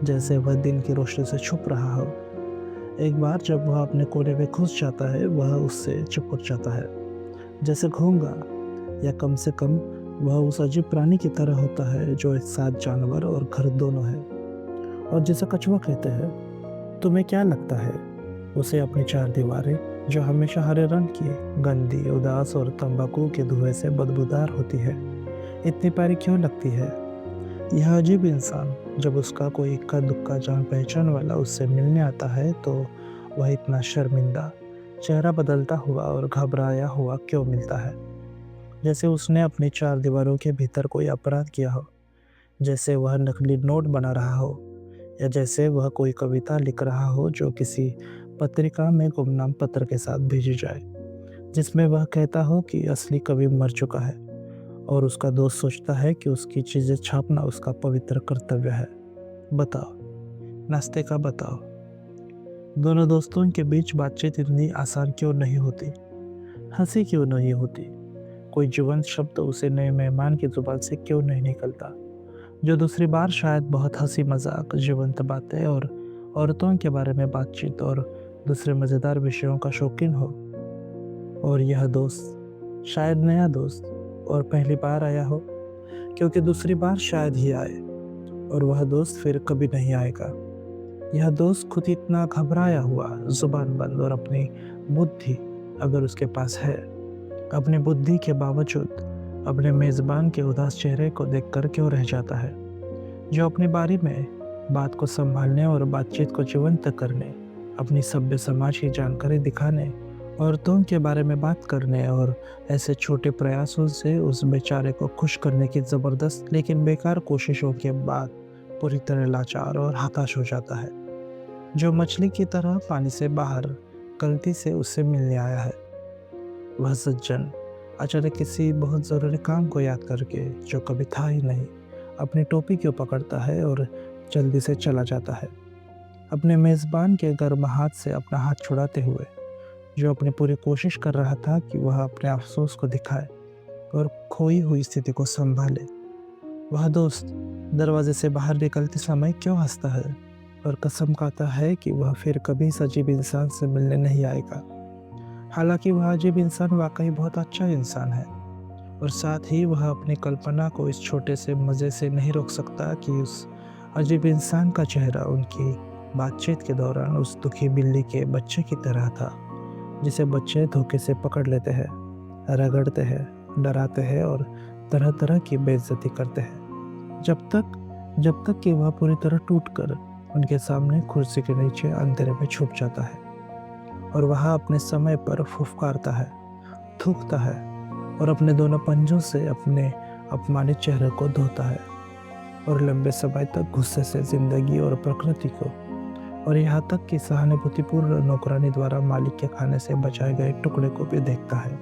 जैसे वह दिन की रोशनी से छुप रहा हो। एक बार जब वह अपने कोने में घुस जाता है, वह उससे चिपक जाता है, जैसे घोंगा, या कम से कम वह उस अजीब प्राणी की तरह होता है जो एक साथ जानवर और घर दोनों है। और जिसे कछुआ कहते हैं। तुम्हें क्या लगता है, उसे अपनी चार दीवारें, जो हमेशा हरे रंग की, गंदी, उदास और तंबाकू के धुएं से बदबूदार होती है, इतनी प्यारी क्यों लगती है? यह अजीब इंसान, जब उसका कोई इक्का दुक्का जान पहचान वाला उससे मिलने आता है, तो वह इतना शर्मिंदा, चेहरा बदलता हुआ और घबराया हुआ क्यों मिलता है? जैसे उसने अपनी चार दीवारों के भीतर कोई अपराध किया हो, जैसे वह नकली नोट बना रहा हो, या जैसे वह कोई कविता लिख रहा हो जो किसी पत्रिका में गुमनाम पत्र के साथ भेजी जाए, जिसमें वह कहता हो कि असली कवि मर चुका है और उसका दोस्त सोचता है कि उसकी चीज़ें छापना उसका पवित्र कर्तव्य है। बताओ, नाश्ते का बताओ। दोनों दोस्तों के बीच बातचीत इतनी आसान क्यों नहीं होती? हंसी क्यों नहीं होती? कोई जीवंत शब्द उसे नए मेहमान की जुबान से क्यों नहीं निकलता, जो दूसरी बार शायद बहुत हंसी मजाक, जीवंत बातें और औरतों के बारे में बातचीत और दूसरे मज़ेदार विषयों का शौकीन हो। और यह दोस्त शायद नया दोस्त और पहली बार आया हो, क्योंकि दूसरी बार शायद ही आए और वह दोस्त फिर कभी नहीं आएगा। यह दोस्त खुद इतना घबराया हुआ, जुबान बंद और अपनी बुद्धि, अगर उसके पास है, अपनी बुद्धि के बावजूद अपने मेज़बान के उदास चेहरे को देखकर क्यों रह जाता है, जो अपनी बारी में बात को संभालने और बातचीत को जीवंत करने, अपनी सभ्य समाज की जानकारी दिखाने, औरतों के बारे में बात करने और ऐसे छोटे प्रयासों से उस बेचारे को खुश करने की ज़बरदस्त लेकिन बेकार कोशिशों के बाद पूरी तरह लाचार और हताश हो जाता है, जो मछली की तरह पानी से बाहर गलती से उससे मिलने आया है। वह सज्जन अचानक किसी बहुत ज़रूरी काम को याद करके, जो कभी था ही नहीं, अपनी टोपी क्यों पकड़ता है और जल्दी से चला जाता है, अपने मेज़बान के गर्म हाथ से अपना हाथ छुड़ाते हुए, जो अपनी पूरी कोशिश कर रहा था कि वह अपने अफ़सोस को दिखाए और खोई हुई स्थिति को सँभाले। वह दोस्त दरवाजे से बाहर निकलते समय क्यों हँसता है और कसम खाता है कि वह फिर कभी इस अजीब इंसान से मिलने नहीं आएगा। हालाँकि वह अजीब इंसान वाक़ई बहुत अच्छा इंसान है, और साथ ही वह अपनी कल्पना को इस छोटे से मज़े से नहीं रोक सकता कि उस अजीब इंसान का चेहरा उनकी बातचीत के दौरान उस दुखी बिल्ली के बच्चे की तरह था, जिसे बच्चे धोखे से पकड़ लेते हैं, रगड़ते हैं, डराते हैं और तरह-तरह की बेइज्जती करते हैं, जब तक कि वह पूरी तरह टूटकर उनके सामने कुर्सी के नीचे अंधेरे में छुप जाता है, और वह अपने समय पर फुफकारता है, थूकता है और अपने दोनों पंजों से अपने अपमानित चेहरे को धोता है, और लंबे समय तक गुस्से से जिंदगी और प्रकृति को, और यहाँ तक कि सहानुभूतिपूर्ण नौकरानी द्वारा मालिक के खाने से बचाए गए टुकड़े को भी देखता है।